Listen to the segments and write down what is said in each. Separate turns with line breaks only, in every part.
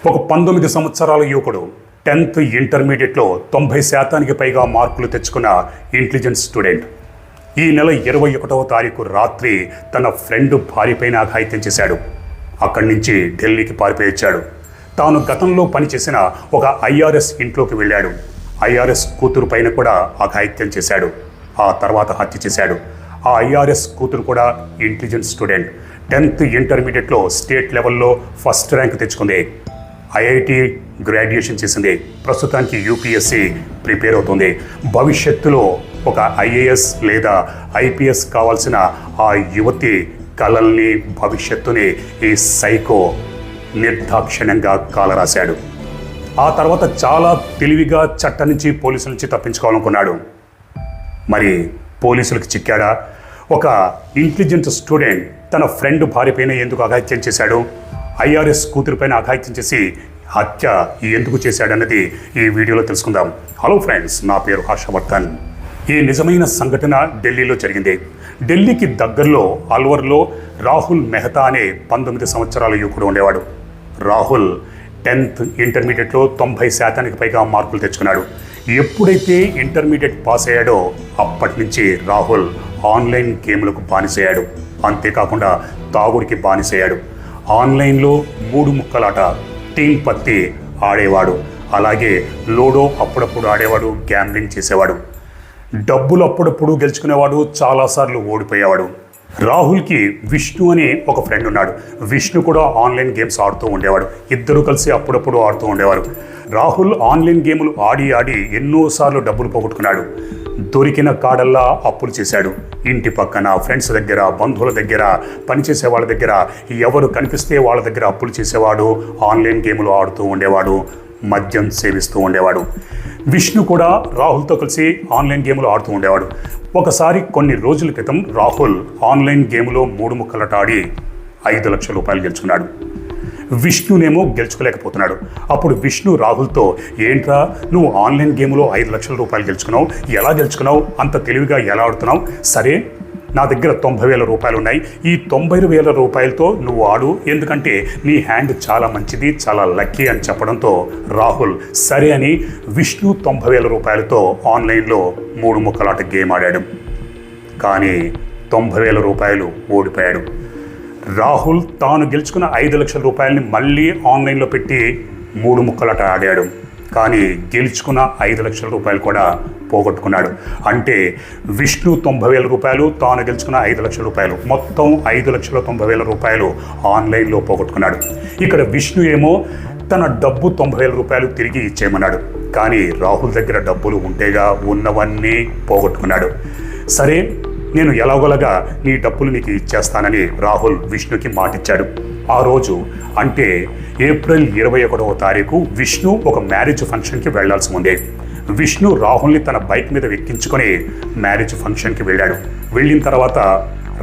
ఒక 19 సంవత్సరాల యువకుడు 10th ఇంటర్మీడియట్లో 90% పైగా మార్కులు తెచ్చుకున్న ఇంటెలిజెంట్ స్టూడెంట్ ఈ నెల 21వ తారీఖు రాత్రి తన ఫ్రెండ్ భార్యపైన అఘాయిత్యం చేశాడు. అక్కడి నుంచి ఢిల్లీకి పారిపోయొచ్చాడు. తాను గతంలో పనిచేసిన ఒక ఐఆర్ఎస్ ఇంట్లోకి వెళ్ళాడు. ఐఆర్ఎస్ కూతురు పైన కూడా అఘాయిత్యం చేశాడు. ఆ తర్వాత హత్య చేశాడు. ఆ ఐఆర్ఎస్ కూతురు కూడా ఇంటెలిజెంట్ స్టూడెంట్. 10th ఇంటర్మీడియట్లో స్టేట్ లెవెల్లో ఫస్ట్ ర్యాంక్ తెచ్చుకుంది. ఐఐటి గ్రాడ్యుయేషన్ చేసింది. ప్రస్తుతానికి యూపీఎస్సి ప్రిపేర్ అవుతుంది. భవిష్యత్తులో ఒక ఐఏఎస్ లేదా ఐపీఎస్ కావాల్సిన ఆ యువతి కలల్ని భవిష్యత్తుని ఈ సైకో నిర్దాక్షిణ్యంగా కాలరాశాడు. ఆ తర్వాత చాలా తెలివిగా చట్టం నుంచి పోలీసుల నుంచి తప్పించుకోవాలనుకున్నాడు. మరి పోలీసులకు చిక్కాడా? ఒక ఇంటెలిజెంట్ స్టూడెంట్ తన ఫ్రెండ్ భార్యపైన ఎందుకు అఘాయిత్యం చేశాడు? ఐఆర్ఎస్ కూతురుపైన అఘాయిత్యం చేసి హత్య ఎందుకు చేశాడన్నది ఈ వీడియోలో తెలుసుకుందాం. హలో ఫ్రెండ్స్, నా పేరు హర్షవర్ధన్. ఈ నిజమైన సంఘటన ఢిల్లీలో జరిగింది. ఢిల్లీకి దగ్గరలో అల్వర్లో రాహుల్ మెహతా అనే 19 సంవత్సరాల యువకుడు ఉండేవాడు. రాహుల్ 10th ఇంటర్మీడియట్లో 90% పైగా మార్కులు తెచ్చుకున్నాడు. ఎప్పుడైతే ఇంటర్మీడియట్ పాస్ అయ్యాడో అప్పటి నుంచి రాహుల్ ఆన్లైన్ గేమ్లకు బానిసయ్యాడు. అంతేకాకుండా తాగుడికి బానిసయ్యాడు. ఆన్లైన్లో 3 ముక్కలాట, టీం పత్తి ఆడేవాడు. అలాగే లూడో అప్పుడప్పుడు ఆడేవాడు, గ్యాంబ్లింగ్ చేసేవాడు. డబ్బులు అప్పుడప్పుడు గెలుచుకునేవాడు, చాలాసార్లు ఓడిపోయేవాడు. రాహుల్కి విష్ణు అని ఒక ఫ్రెండ్ ఉన్నాడు. విష్ణు కూడా ఆన్లైన్ గేమ్స్ ఆడుతూ ఉండేవాడు. ఇద్దరు కలిసి అప్పుడప్పుడు ఆడుతూ ఉండేవారు. రాహుల్ ఆన్లైన్ గేములు ఆడి ఆడి ఎన్నోసార్లు డబ్బులు పోగొట్టుకున్నాడు. దొరికిన కాడల్లా అప్పులు చేశాడు. ఇంటి పక్కన, ఫ్రెండ్స్ దగ్గర, బంధువుల దగ్గర, పనిచేసే వాళ్ళ దగ్గర, ఎవరు కనిపిస్తే వాళ్ళ దగ్గర అప్పులు చేసేవాడు. ఆన్లైన్ గేములు ఆడుతూ ఉండేవాడు. మద్యం సేవిస్తూ ఉండేవాడు. విష్ణు కూడా రాహుల్తో కలిసి ఆన్లైన్ గేములు ఆడుతూ ఉండేవాడు. ఒకసారి కొన్ని రోజుల క్రితం రాహుల్ ఆన్లైన్ గేములో 3 ముక్కలట ఆడి 5 లక్షల రూపాయలు గెలుచుకున్నాడు. విష్ణునేమో గెలుచుకోలేకపోతున్నాడు. అప్పుడు విష్ణు రాహుల్తో, ఏంట్రా నువ్వు ఆన్లైన్ గేమ్లో 5 లక్షల రూపాయలు గెలుచుకున్నావు, ఎలా గెలుచుకున్నావు, అంత తెలివిగా ఎలా ఆడుతున్నావు, సరే నా దగ్గర 90,000 రూపాయలు ఉన్నాయి, ఈ 90,000 రూపాయలతో నువ్వు ఆడు, ఎందుకంటే నీ హ్యాండ్ చాలా మంచిది, చాలా లక్కీ అని చెప్పడంతో రాహుల్ సరే అని విష్ణు 90,000 రూపాయలతో ఆన్లైన్లో 3 ముక్కలాట గేమ్ ఆడాడు. కానీ 90,000 రూపాయలు ఓడిపోయాడు. రాహుల్ తాను గెలుచుకున్న 5 లక్షల రూపాయలని మళ్ళీ ఆన్లైన్లో పెట్టి 3 ముక్కలాట ఆడాడు. కానీ గెలుచుకున్న 5 లక్షల రూపాయలు కూడా పోగొట్టుకున్నాడు. అంటే విష్ణు 90,000 రూపాయలు, తాను గెలుచుకున్న 5 లక్షల రూపాయలు, మొత్తం 5,90,000 రూపాయలు ఆన్లైన్లో పోగొట్టుకున్నాడు. ఇక్కడ విష్ణు ఏమో తన డబ్బు 90,000 రూపాయలు తిరిగి ఇచ్చేయమన్నాడు. కానీ రాహుల్ దగ్గర డబ్బులు ఉంటేగా ఉన్నవన్నీ పోగొట్టుకున్నాడు. సరే నేను ఎలాగోలాగా నీ డబ్బులు నీకు ఇచ్చేస్తానని రాహుల్ విష్ణుకి మాటిచ్చాడు. ఆ రోజు అంటే ఏప్రిల్ 21వ తారీఖు విష్ణు ఒక మ్యారేజ్ ఫంక్షన్కి వెళ్లాల్సి ఉంది. విష్ణు రాహుల్ని తన బైక్ మీద ఎక్కించుకొని మ్యారేజ్ ఫంక్షన్కి వెళ్ళాడు. వెళ్ళిన తర్వాత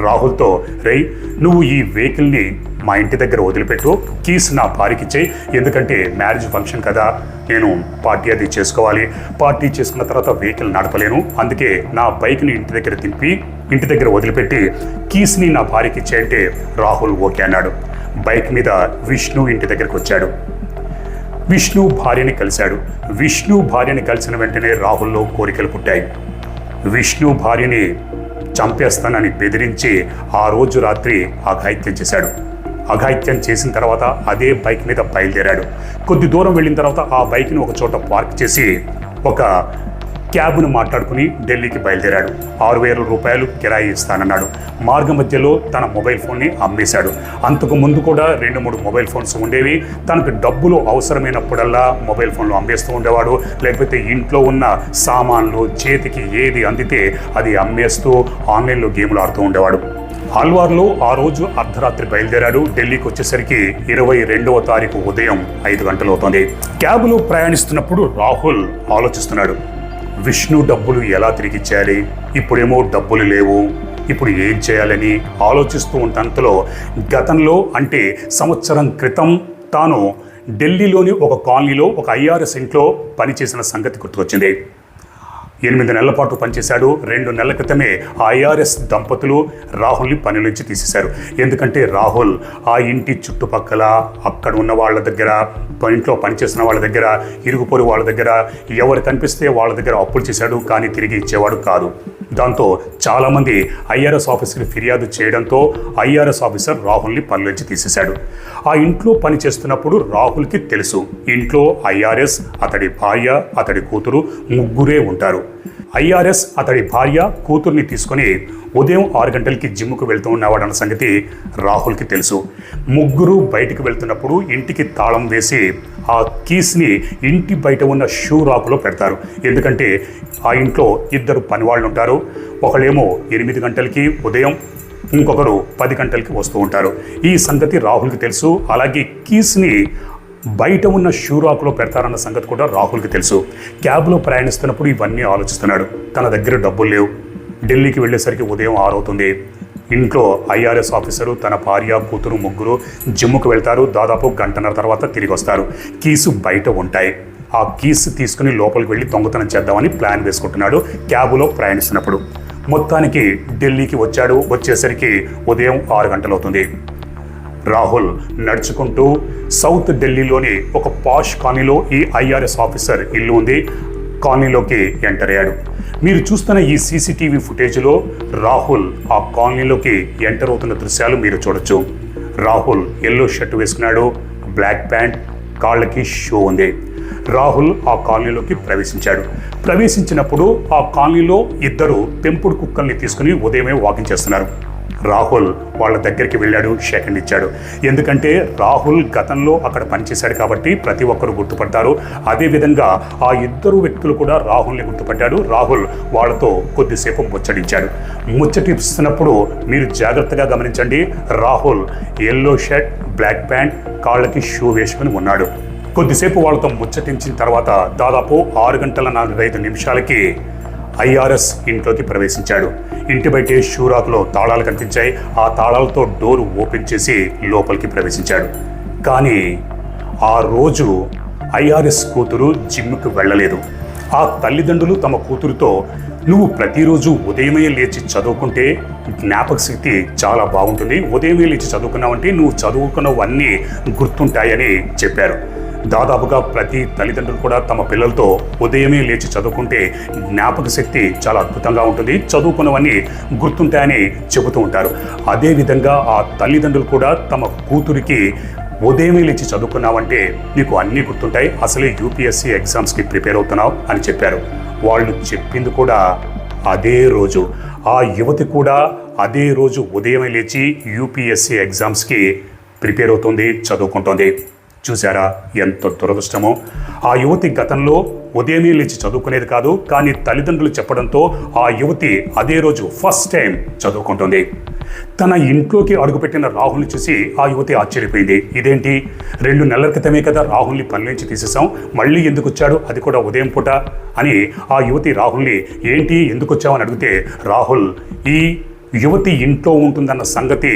రాహుల్తో, రేయ్ నువ్వు ఈ వెహికల్ని మా ఇంటి దగ్గర వదిలిపెట్టు, కీస్ నా భార్యకి ఇచ్చేయి, ఎందుకంటే మ్యారేజ్ ఫంక్షన్ కదా, నేను పార్టీ అది చేసుకోవాలి, పార్టీ చేసుకున్న తర్వాత వెహికల్ నడపలేను, అందుకే నా బైక్ని ఇంటి దగ్గర తిప్పి ఇంటి దగ్గర వదిలిపెట్టి కీస్ని నా భార్యకి ఇచ్చేయంటే రాహుల్ ఓకే అన్నాడు. బైక్ మీద విష్ణు ఇంటి దగ్గరికి వచ్చాడు. విష్ణు భార్యని కలిశాడు. విష్ణు భార్యని కలిసిన వెంటనే రాహుల్లో కోరికలు పుట్టాయి. విష్ణు భార్యని చంపేస్తానని బెదిరించి ఆ రోజు రాత్రి అఘాయిత్యం చేశాడు. అఘాయిత్యం చేసిన తర్వాత అదే బైక్ మీద బయలుదేరాడు. కొద్ది దూరం వెళ్ళిన తర్వాత ఆ బైక్ని ఒక చోట పార్క్ చేసి ఒక క్యాబ్ను మాట్లాడుకుని ఢిల్లీకి బయలుదేరాడు. 6,000 రూపాయలు కిరాయి ఇస్తానన్నాడు. మార్గ మధ్యలో తన మొబైల్ ఫోన్ని అమ్మేశాడు. అంతకు ముందు కూడా 2-3 మొబైల్ ఫోన్స్ ఉండేవి. తనకు డబ్బులు అవసరమైనప్పుడల్లా మొబైల్ ఫోన్లు అమ్మేస్తూ ఉండేవాడు. లేకపోతే ఇంట్లో ఉన్న సామాన్లు, చేతికి ఏది అందితే అది అమ్మేస్తూ ఆన్లైన్లో గేములు ఆడుతూ ఉండేవాడు. అల్వార్లో ఆ రోజు అర్ధరాత్రి బయలుదేరాడు. ఢిల్లీకి వచ్చేసరికి 22వ తారీఖు ఉదయం 5 గంటలు అవుతుంది. క్యాబ్లో ప్రయాణిస్తున్నప్పుడు రాహుల్ ఆలోచిస్తున్నాడు, విష్ణు డబ్బులు ఎలా తిరిగి ఇచ్చేయాలి, ఇప్పుడేమో డబ్బులు లేవు, ఇప్పుడు ఏం చేయాలని ఆలోచిస్తూ ఉంటంతలో గతంలో అంటే సంవత్సరం క్రితం తాను ఢిల్లీలోని ఒక కాలనీలో ఒక ఐఆర్ఎస్ ఇంట్లో పనిచేసిన సంగతి గుర్తుకొచ్చింది. 8 నెలల పాటు పనిచేశాడు. 2 నెలల క్రితమే ఐఆర్ఎస్ దంపతులు రాహుల్ని పని నుంచి తీసేశారు. ఎందుకంటే రాహుల్ ఆ ఇంటి చుట్టుపక్కల అక్కడ ఉన్న వాళ్ళ దగ్గర, ఇంట్లో పనిచేసిన వాళ్ళ దగ్గర, ఇరుగు పొరుగు వాళ్ళ దగ్గర ఎవరు కనిపిస్తే వాళ్ళ దగ్గర అప్పులు చేశాడు, కానీ తిరిగి ఇచ్చేవాడు కాదు. దాంతో చాలామంది ఐఆర్ఎస్ ఆఫీసర్కి ఫిర్యాదు చేయడంతో ఐఆర్ఎస్ ఆఫీసర్ రాహుల్ని పని నుంచి తీసేశాడు. ఆ ఇంట్లో పని చేస్తున్నప్పుడు రాహుల్కి తెలుసు ఇంట్లో ఐఆర్ఎస్, అతడి భార్య, అతడి కూతురు ముగ్గురే ఉంటారు. ఐఆర్ఎస్ అతడి భార్య కూతుర్ని తీసుకొని ఉదయం 6 గంటలకి జిమ్కు వెళ్తూ ఉన్నవాడన్న సంగతి రాహుల్కి తెలుసు. ముగ్గురు బయటికి వెళ్తున్నప్పుడు ఇంటికి తాళం వేసి ఆ కీస్ని ఇంటి బయట ఉన్న షూ రాకులో పెడతారు. ఎందుకంటే ఆ ఇంట్లో 2 పనివాళ్ళు ఉంటారు. ఒకళ్ళేమో 8 గంటలకి ఉదయం, ఇంకొకరు 10 గంటలకి వస్తూ ఉంటారు. ఈ సంగతి రాహుల్కి తెలుసు. అలాగే కీస్ని బయట ఉన్న షూ రాకులో పెడతారన్న సంగతి కూడా రాహుల్కి తెలుసు. క్యాబ్లో ప్రయాణిస్తున్నప్పుడు ఇవన్నీ ఆలోచిస్తున్నాడు. తన దగ్గర డబ్బులు లేవు. ఢిల్లీకి వెళ్ళేసరికి ఉదయం 6 అవుతుంది. ఇంట్లో ఐఆర్ఎస్ ఆఫీసరు, తన భార్య, కూతురు ముగ్గురు జిమ్ముకు వెళ్తారు. దాదాపు 1.5 గంటల తర్వాత తిరిగి వస్తారు. కీసు బయట ఉంటాయి. ఆ కీస్ తీసుకుని లోపలికి వెళ్ళి దొంగతనం చేద్దామని ప్లాన్ వేసుకుంటున్నాడు క్యాబులో ప్రయాణిస్తున్నప్పుడు. మొత్తానికి ఢిల్లీకి వచ్చాడు. వచ్చేసరికి ఉదయం 6 గంటలు అవుతుంది. రాహుల్ నడుచుకుంటూ సౌత్ ఢిల్లీలోని ఒక పాష్ కాలనీలో ఈ ఐఆర్ఎస్ ఆఫీసర్ ఇల్లు ఉంది. కాలనీలోకి ఎంటర్ అయ్యాడు. మీరు చూస్తున్న ఈ సీసీటీవీ ఫుటేజ్లో రాహుల్ ఆ కాలనీలోకి ఎంటర్ అవుతున్న దృశ్యాలు మీరు చూడొచ్చు. రాహుల్ ఎల్లో షర్ట్ వేసుకున్నాడు, బ్లాక్ ప్యాంట్, కాళ్ళకి షూ ఉంది. రాహుల్ ఆ కాలనీలోకి ప్రవేశించాడు. ప్రవేశించినప్పుడు ఆ కాలనీలో 2 పెంపుడు కుక్కల్ని తీసుకుని ఉదయమే వాకింగ్ చేస్తున్నారు. రాహుల్ వాళ్ళ దగ్గరికి వెళ్ళాడు, షేకండ్ ఇచ్చాడు. ఎందుకంటే రాహుల్ గతంలో అక్కడ పనిచేశాడు కాబట్టి ప్రతి ఒక్కరు గుర్తుపడతారు. అదేవిధంగా ఆ 2 వ్యక్తులు కూడా రాహుల్ని గుర్తుపట్టాడు. రాహుల్ వాళ్ళతో కొద్దిసేపు ముచ్చటించాడు. ముచ్చటిస్తున్నప్పుడు మీరు జాగ్రత్తగా గమనించండి. Rahul yellow shirt, black pant, కాళ్ళకి షూ వేసుకుని ఉన్నాడు. కొద్దిసేపు వాళ్ళతో ముచ్చటించిన తర్వాత దాదాపు 6 గంటల 45 నిమిషాలకి ఐఆర్ఎస్ ఇంట్లోకి ప్రవేశించాడు. ఇంటి బయటే షూరాకులో తాళాలు కనిపించాయి. ఆ తాళాలతో డోరు ఓపెన్ చేసి లోపలికి ప్రవేశించాడు. కానీ ఆ రోజు ఐఆర్ఎస్ కూతురు జిమ్కి వెళ్ళలేదు. ఆ తల్లిదండ్రులు తమ కూతురుతో, నువ్వు ప్రతిరోజు ఉదయమే లేచి చదువుకుంటే జ్ఞాపక శక్తి చాలా బాగుంటుంది, ఉదయమే లేచి చదువుకున్నావంటే నువ్వు చదువుకున్నవన్నీ గుర్తుంటాయని చెప్పారు. దాదాపుగా ప్రతి తల్లిదండ్రులు కూడా తమ పిల్లలతో ఉదయమే లేచి చదువుకుంటే జ్ఞాపక శక్తి చాలా అద్భుతంగా ఉంటుంది, చదువుకున్నవన్నీ గుర్తుంటాయని చెబుతూ ఉంటారు. అదేవిధంగా ఆ తల్లిదండ్రులు కూడా తమ కూతురికి ఉదయమే లేచి చదువుకున్నావంటే నీకు అన్నీ గుర్తుంటాయి, అసలే యూపీఎస్సీ ఎగ్జామ్స్కి ప్రిపేర్ అవుతున్నావు అని చెప్పారు. వాళ్ళు చెప్పింది కూడా అదే రోజు. ఆ యువతి కూడా అదే రోజు ఉదయమే లేచి యూపీఎస్సీ ఎగ్జామ్స్కి ప్రిపేర్ అవుతుంది, చదువుకుంటోంది. చూసారా ఎంత దురదృష్టమో. ఆ యువతి గతంలో ఉదయమే లేచి చదువుకునేది కాదు, కానీ తల్లిదండ్రులు చెప్పడంతో ఆ యువతి అదే రోజు ఫస్ట్ టైం చదువుకుంటుంది. తన ఇంట్లోకి అడుగుపెట్టిన రాహుల్ని చూసి ఆ యువతి ఆశ్చర్యపోయింది. ఇదేంటి, 2 నెలల క్రితమే కదా రాహుల్ని పని నుంచి తీసేసాం, మళ్ళీ ఎందుకు వచ్చాడు, అది కూడా ఉదయం పూట అని ఆ యువతి రాహుల్ని ఏంటి ఎందుకు వచ్చావు అని అడిగితే రాహుల్ ఈ యువతి ఇంట్లో ఉంటుందన్న సంగతి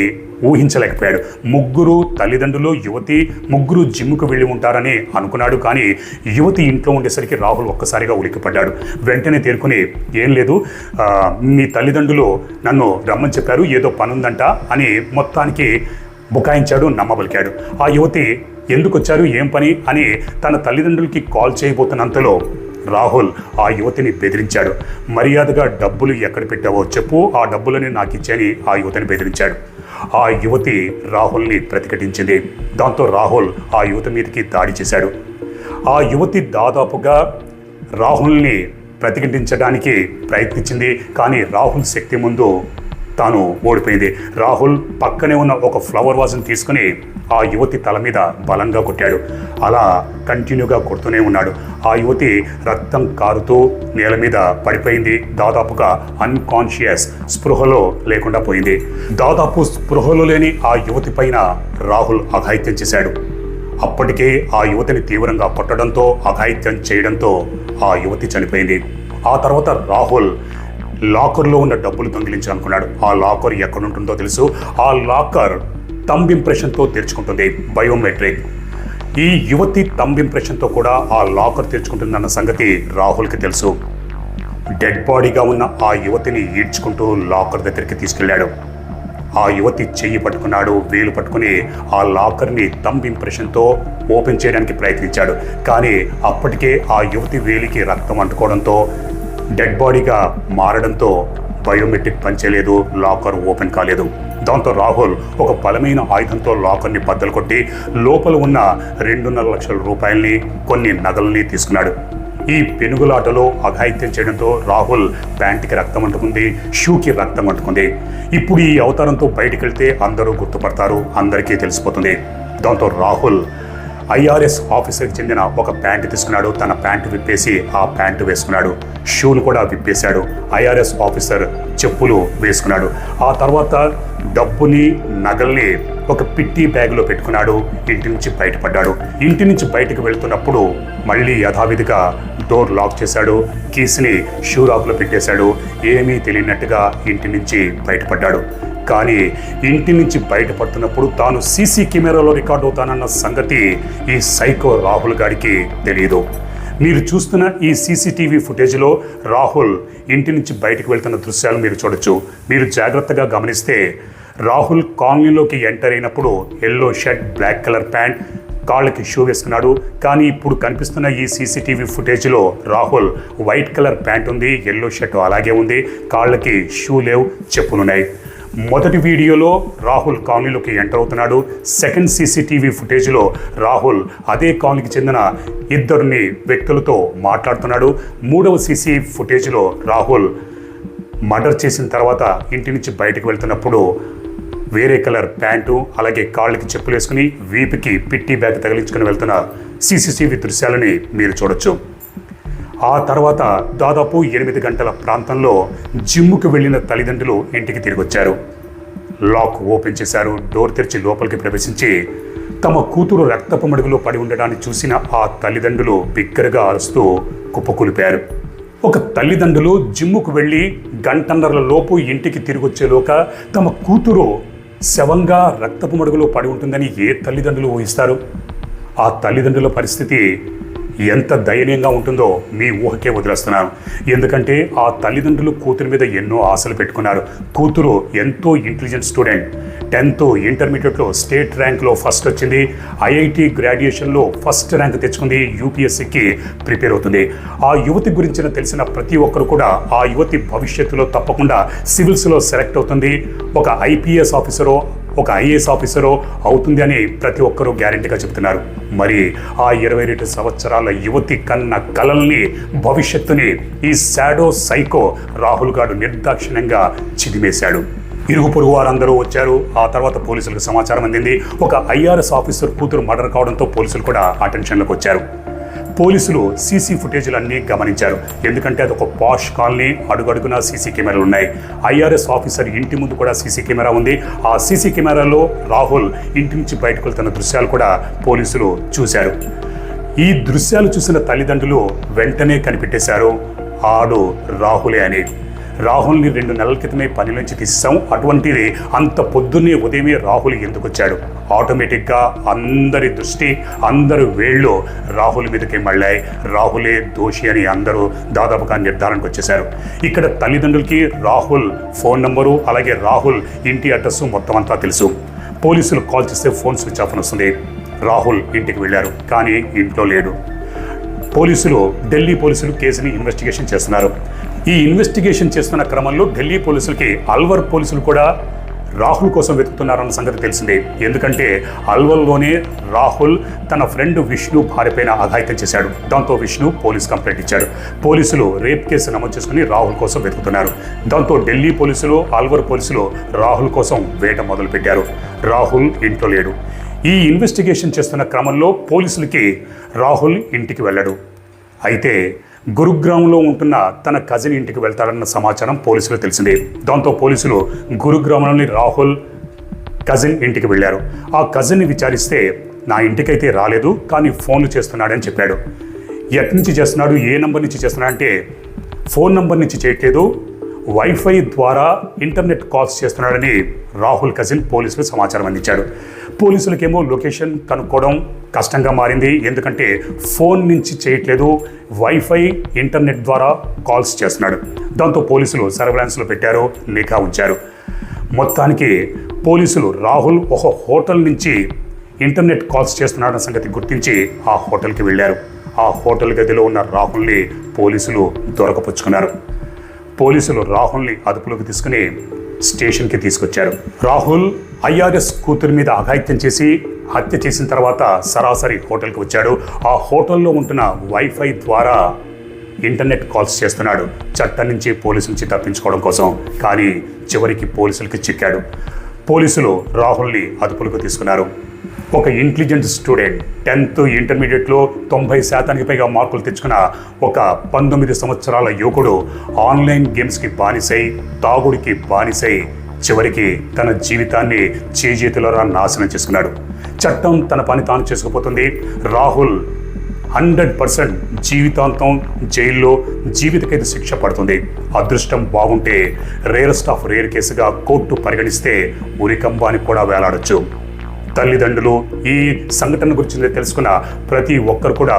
ఊహించలేకపోయాడు. ముగ్గురు తల్లిదండ్రులు, యువతి ముగ్గురు జిమ్కు వెళ్ళి ఉంటారని అనుకున్నాడు. కానీ యువతి ఇంట్లో ఉండేసరికి రాహుల్ ఒక్కసారిగా ఉలిక్కిపడ్డాడు. వెంటనే తేరుకుని, ఏం లేదు, మీ తల్లిదండ్రులు నన్ను రమ్మని చెప్పారు, ఏదో పని ఉందంట అని మొత్తానికి బుకాయించాడు, నమ్మబలికాడు. ఆ యువతి ఎందుకు వచ్చారు, ఏం పని అని తన తల్లిదండ్రులకి కాల్ చేయబోతున్నంతలో రాహుల్ ఆ యువతిని బెదిరించాడు. మర్యాదగా డబ్బులు ఎక్కడ పెట్టావో చెప్పు, ఆ డబ్బులని నాకు ఇచ్చాని ఆ యువతిని బెదిరించాడు. ఆ యువతి రాహుల్ని ప్రతిఘటించింది. దాంతో రాహుల్ ఆ యువతి మీదకి దాడి చేశాడు. ఆ యువతి దాదాపుగా రాహుల్ని ప్రతిఘటించడానికి ప్రయత్నించింది. కానీ రాహుల్ శక్తి ముందు తాను ఓడిపోయింది. రాహుల్ పక్కనే ఉన్న ఒక ఫ్లవర్ వాజ్ని తీసుకుని ఆ యువతి తల మీద బలంగా కొట్టాడు. అలా కంటిన్యూగా కొడుతూనే ఉన్నాడు. ఆ యువతి రక్తం కారుతూ నేల మీద పడిపోయింది. దాదాపుగా అన్కాన్షియస్, స్పృహలో లేకుండా పోయింది. దాదాపు స్పృహలో లేని ఆ యువతి పైన రాహుల్ అఘాయిత్యం చేశాడు. అప్పటికే ఆ యువతిని తీవ్రంగా కొట్టడంతో, అఘాయిత్యం చేయడంతో ఆ యువతి చనిపోయింది. ఆ తర్వాత రాహుల్ లాకర్లో ఉన్న డబ్బులు దొంగిలించాలనుకున్నాడు. ఆ లాకర్ ఎక్కడుంటుందో తెలుసు. ఆ లాకర్ థంబ్ ఇంప్రెషన్తో తెరుచుకుంటుంది, బయోమెట్రిక్. ఈ యువతి థంబ్ ఇంప్రెషన్తో కూడా ఆ లాకర్ తెరుచుకుంటుందన్న సంగతి రాహుల్కి తెలుసు. డెడ్ బాడీగా ఉన్న ఆ యువతిని ఈడ్చుకుంటూ లాకర్ దగ్గరికి తీసుకెళ్లాడు. ఆ యువతి చెయ్యి పట్టుకున్నాడు, వేలు పట్టుకుని ఆ లాకర్ని థంబ్ ఇంప్రెషన్తో ఓపెన్ చేయడానికి ప్రయత్నించాడు. కానీ అప్పటికే ఆ యువతి వేలికి రక్తం అంటుకోవడంతో, డెడ్ బాడీగా మారడంతో బయోమెట్రిక్ పనిచేయలేదు, లాకర్ ఓపెన్ కాలేదు. దాంతో రాహుల్ ఒక బలమైన ఆయుధంతో లాకర్ని బద్దలు కొట్టి లోపల ఉన్న 2.5 లక్షల రూపాయల్ని, కొన్ని నగల్ని తీసుకున్నాడు. ఈ పెనుగులాటలో అఘాయిత్యం చేయడంతో రాహుల్ ప్యాంటుకి రక్తం అంటుకుంది, షూకి రక్తం అంటుకుంది. ఇప్పుడు ఈ అవతారంతో బయటికి వెళ్తే అందరూ గుర్తుపడతారు, అందరికీ తెలిసిపోతుంది. దాంతో రాహుల్ IRS ఆఫీసర్కి చెందిన ఒక ప్యాంటు తీసుకున్నాడు. తన ప్యాంటు విప్పేసి ఆ ప్యాంటు వేసుకున్నాడు. షూలు కూడా విప్పేశాడు. IRS ఆఫీసర్ చెప్పులు వేసుకున్నాడు. ఆ తర్వాత డబ్బుని, నగల్ని ఒక పిట్టి బ్యాగ్లో పెట్టుకున్నాడు. ఇంటి నుంచి బయటపడ్డాడు. ఇంటి నుంచి బయటకు వెళ్తున్నప్పుడు మళ్ళీ యథావిధిగా డోర్ లాక్ చేశాడు. కీస్ని షూ రాకులో పెట్టేశాడు. ఏమీ తెలియనట్టుగా ఇంటి నుంచి బయటపడ్డాడు. కానీ ఇంటి నుంచి బయటపడుతున్నప్పుడు తాను సీసీ కెమెరాలో రికార్డ్ అవుతానన్న సంగతి ఈ సైకో రాహుల్ గారికి తెలియదు. మీరు చూస్తున్న ఈ CCTV ఫుటేజ్లో రాహుల్ ఇంటి నుంచి బయటకు వెళ్తున్న దృశ్యాలు మీరు చూడొచ్చు. మీరు జాగ్రత్తగా గమనిస్తే రాహుల్ కాలనీలోకి ఎంటర్ అయినప్పుడు yellow shirt, black colour pant, కాళ్ళకి షూ వేసుకున్నాడు. కానీ ఇప్పుడు కనిపిస్తున్న ఈ CCTV ఫుటేజ్లో రాహుల్ వైట్ కలర్ ప్యాంట్ ఉంది, ఎల్లో షర్ట్ అలాగే ఉంది, కాళ్ళకి షూ లేవు, చెప్పులున్నాయి. మొదటి వీడియోలో రాహుల్ కాలనీలోకి ఎంటర్ అవుతున్నాడు. సెకండ్ CCTV ఫుటేజ్లో రాహుల్ అదే కాలనీకి చెందిన ఇద్దరిని వ్యక్తులతో మాట్లాడుతున్నాడు. మూడవ CC ఫుటేజ్లో రాహుల్ మర్డర్ చేసిన తర్వాత ఇంటి నుంచి బయటకు వెళ్తున్నప్పుడు వేరే కలర్ ప్యాంటు, అలాగే కాళ్ళకి చెప్పులు వేసుకుని వీపుకి పిట్టి బ్యాగ్ తగిలించుకుని వెళ్తున్న CCTV దృశ్యాలని మీరు చూడొచ్చు. ఆ తర్వాత దాదాపు 8 గంటల ప్రాంతంలో జిమ్ముకు వెళ్ళిన తల్లిదండ్రులు ఇంటికి తిరిగి వచ్చారు. లాక్ ఓపెన్ చేశారు. డోర్ తెరిచి లోపలికి ప్రవేశించి తమ కూతురు రక్తపు మడుగులో పడి ఉండడాన్ని చూసిన ఆ తల్లిదండ్రులు బిగ్గరగా అరుస్తూ కుప్పకూలిపారు. ఒక తల్లిదండ్రులు జిమ్ముకు వెళ్ళి గంటన్నర లోపు ఇంటికి తిరిగి వచ్చేలోక తమ కూతురు శవంగా రక్తపు మడుగులో పడి ఉంటుందని ఏ తల్లిదండ్రులు ఊహిస్తారు? ఆ తల్లిదండ్రుల పరిస్థితి ఎంత దయనీయంగా ఉంటుందో మీ ఊహకే వదిలేస్తున్నాను. ఎందుకంటే ఆ తల్లిదండ్రులు కూతురు మీద ఎన్నో ఆశలు పెట్టుకున్నారు. కూతురు ఎంతో ఇంటెలిజెంట్ స్టూడెంట్, 10th ఇంటర్మీడియట్లో స్టేట్ ర్యాంక్లో ఫస్ట్ వచ్చింది, IIT గ్రాడ్యుయేషన్లో ఫస్ట్ ర్యాంక్ తెచ్చుకుంది, UPSCకి ప్రిపేర్ అవుతుంది. ఆ యువతి గురించిన తెలిసిన ప్రతి ఒక్కరు కూడా ఆ యువతి భవిష్యత్తులో తప్పకుండా సివిల్స్లో సెలెక్ట్ అవుతుంది, ఒక IPS ఆఫీసరో ఒక IAS ఆఫీసరో అవుతుంది అని ప్రతి ఒక్కరూ గ్యారెంటీగా చెప్తున్నారు. మరి ఆ 22 సంవత్సరాల యువతి కన్న కలల్ని, భవిష్యత్తుని ఈ శాడో సైకో రాహుల్ గారు నిర్దాక్షిణ్యంగా చిదిమేశాడు. ఇరుగు పొరుగు వారందరూ వచ్చారు. ఆ తర్వాత పోలీసులకు సమాచారం అందింది. ఒక IRS ఆఫీసర్ కూతురు మర్డర్ కావడంతో పోలీసులు కూడా అటెన్షన్లోకి వచ్చారు. పోలీసులు CC ఫుటేజ్లన్నీ గమనించారు. ఎందుకంటే అదొక పాష్ కాలనీ, అడుగడుగునా CC కెమెరాలు ఉన్నాయి. IRS ఆఫీసర్ ఇంటి ముందు కూడా CC కెమెరా ఉంది. ఆ CC కెమెరాలో రాహుల్ ఇంటి నుంచి బయటకు వెళ్తున్న దృశ్యాలు కూడా పోలీసులు చూశారు. ఈ దృశ్యాలు చూసిన తల్లిదండ్రులు వెంటనే కనిపెట్టేశారు, ఆడు రాహులే అని. రాహుల్ని 2 నెలల క్రితమే పని నుంచి తీసాం, అటువంటిది అంత పొద్దున్నే ఉదయమే రాహుల్ ఎందుకు వచ్చాడు? ఆటోమేటిక్గా అందరి దృష్టి, అందరు వేళ్ళు రాహుల్ మీదకే మళ్ళాయి. రాహులే దోషి అని అందరూ దాదాపుగా నిర్ధారణకు వచ్చేశారు. ఇక్కడ తల్లిదండ్రులకి రాహుల్ ఫోన్ నంబరు, అలాగే రాహుల్ ఇంటి అడ్రస్ మొత్తం అంతా తెలుసు. పోలీసులు కాల్ చేస్తే ఫోన్ స్విచ్ ఆఫ్ అని వస్తుంది. రాహుల్ ఇంటికి వెళ్ళారు, కానీ ఇంట్లో లేడు. ఢిల్లీ పోలీసులు కేసుని ఇన్వెస్టిగేషన్ చేస్తున్నారు. ఈ ఇన్వెస్టిగేషన్ చేస్తున్న క్రమంలో ఢిల్లీ పోలీసులకి అల్వర్ పోలీసులు కూడా రాహుల్ కోసం వెతుకుతున్నారన్న సంగతి తెలిసిందే. ఎందుకంటే అల్వర్లోనే రాహుల్ తన ఫ్రెండ్ విష్ణు భార్యపైన అఘాయిత్యం చేశాడు. దాంతో విష్ణు పోలీస్ కంప్లైంట్ ఇచ్చాడు. పోలీసులు రేప్ కేసు నమోదు చేసుకుని రాహుల్ కోసం వెతుకుతున్నారు. దాంతో ఢిల్లీ పోలీసులు, అల్వర్ పోలీసులు రాహుల్ కోసం వేట మొదలుపెట్టారు. రాహుల్ ఇంట్లో లేడు. ఈ ఇన్వెస్టిగేషన్ చేస్తున్న క్రమంలో పోలీసులకి రాహుల్ ఇంటికి వెళ్ళడు. అయితే గురుగ్రామ్లో ఉంటున్న తన కజిన్ ఇంటికి వెళ్తాడన్న సమాచారం పోలీసులకు తెలిసిందే. దాంతో పోలీసులు గురుగ్రామంలోని రాహుల్ కజిన్ ఇంటికి వెళ్ళారు. ఆ కజిన్ని విచారిస్తే నా ఇంటికైతే రాలేదు, కానీ ఫోన్లు చేస్తున్నాడని చెప్పాడు. ఎక్కడి నుంచి చేస్తున్నాడు, ఏ నంబర్ నుంచి చేస్తున్నాడంటే ఫోన్ నంబర్ నుంచి చేయట్లేదు, వైఫై ద్వారా ఇంటర్నెట్ కాల్స్ చేస్తున్నాడని రాహుల్ కజిన్ పోలీసులకు సమాచారం అందించాడు. పోలీసులకేమో లొకేషన్ కనుక్కోవడం కష్టంగా మారింది. ఎందుకంటే ఫోన్ నుంచి చేయట్లేదు, వైఫై ఇంటర్నెట్ ద్వారా కాల్స్ చేస్తున్నాడు. దాంతో పోలీసులు సర్వేలెన్స్లో పెట్టారు, నిఘా ఉంచారు. మొత్తానికి పోలీసులు రాహుల్ ఒక హోటల్ నుంచి ఇంటర్నెట్ కాల్స్ చేస్తున్నాడన్న సంగతి గుర్తించి ఆ హోటల్కి వెళ్ళారు. ఆ హోటల్ గదిలో ఉన్న రాహుల్ని పోలీసులు దొరకపుచ్చుకున్నారు. పోలీసులు రాహుల్ని అదుపులోకి తీసుకుని స్టేషన్కి తీసుకొచ్చారు. రాహుల్ ఐఆర్ఎస్ కూతురి మీద అఘాయిత్యం చేసి హత్య చేసిన తర్వాత సరాసరి హోటల్కి వచ్చాడు. ఆ హోటల్లో ఉంటున్న వైఫై ద్వారా ఇంటర్నెట్ కాల్స్ చేస్తున్నాడు, చట్టం నుంచి పోలీసుల నుంచి తప్పించుకోవడం కోసం. కానీ చివరికి పోలీసులకి చిక్కాడు. పోలీసులు రాహుల్ని అదుపులోకి తీసుకున్నారు. ఒక ఇంటెలిజెంట్ స్టూడెంట్ 10th ఇంటర్మీడియట్లో 90% పైగా మార్కులు తెచ్చుకున్న ఒక 19 సంవత్సరాల యువకుడు ఆన్లైన్ గేమ్స్కి బానిసై, తాగుడికి బానిసై చివరికి తన జీవితాన్ని చేజేతులరా నాశనం చేసుకున్నాడు. చట్టం తన పని తాను చేసుకుపోతుంది. రాహుల్ 100% జీవితాంతం జైల్లో జీవిత ఖైదు శిక్ష పడుతుంది. అదృష్టం బాగుంటే రేరెస్ట్ ఆఫ్ రేర్ కేసుగా కోర్టు పరిగణిస్తే ఉరికంబానికి కూడా వేలాడొచ్చు. తల్లిదండ్రులు ఈ సంఘటన గురించి తెలుసుకున్న ప్రతి ఒక్కరు కూడా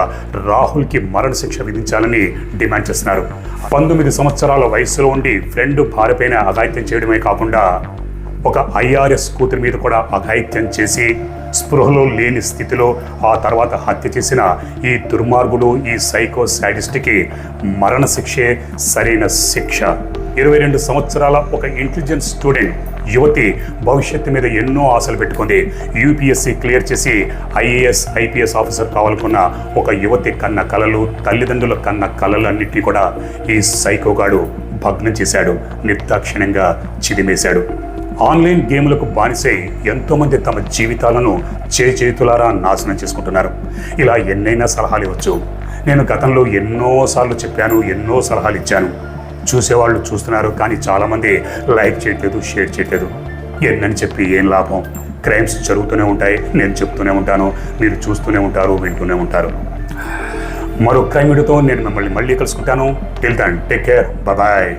రాహుల్కి మరణశిక్ష విధించాలని డిమాండ్ చేస్తున్నారు. 19 సంవత్సరాల వయసులో ఉండి ఫ్రెండ్ భార్యపైన అఘాయిత్యం చేయడమే కాకుండా ఒక ఐఆర్ఎస్ కూతురి మీద కూడా అఘాయిత్యం చేసి స్పృహలో లేని స్థితిలో ఆ తర్వాత హత్య చేసిన ఈ దుర్మార్గుడు, ఈ సైకో శాడిస్ట్కి మరణశిక్షే సరైన శిక్ష. 22 సంవత్సరాల ఒక ఇంటెలిజెంట్ స్టూడెంట్ యువతి భవిష్యత్తు మీద ఎన్నో ఆశలు పెట్టుకుంది. యూపీఎస్సీ క్లియర్ చేసి ఐఏఎస్ ఐపీఎస్ ఆఫీసర్ కావాలనుకున్న ఒక యువతి కన్న కలలు, తల్లిదండ్రుల కన్న కలలన్నింటినీ కూడా ఈ సైకోగాడు భగ్నం చేశాడు, నిర్దాక్షిణ్యంగా చిదిమేశాడు. ఆన్లైన్ గేములకు బానిసై ఎంతోమంది తమ జీవితాలను చేతులారా నాశనం చేసుకుంటున్నారు. ఇలా ఎన్నైనా సలహాలు ఇవ్వచ్చు. నేను గతంలో ఎన్నోసార్లు చెప్పాను, ఎన్నో సలహాలు ఇచ్చాను. చూసేవాళ్ళు చూస్తున్నారు, కానీ చాలామంది లైక్ చేయట్లేదు, షేర్ చేయట్లేదు. ఎన్నని చెప్పి ఏం లాభం? క్రైమ్స్ జరుగుతూనే ఉంటాయి, నేను చెప్తూనే ఉంటాను, మీరు చూస్తూనే ఉంటారు, వింటూనే ఉంటారు. మరో క్రైమ్ వీడియోతో నేను మిమ్మల్ని మళ్ళీ కలుసుకుంటాను. Till then take care, bye.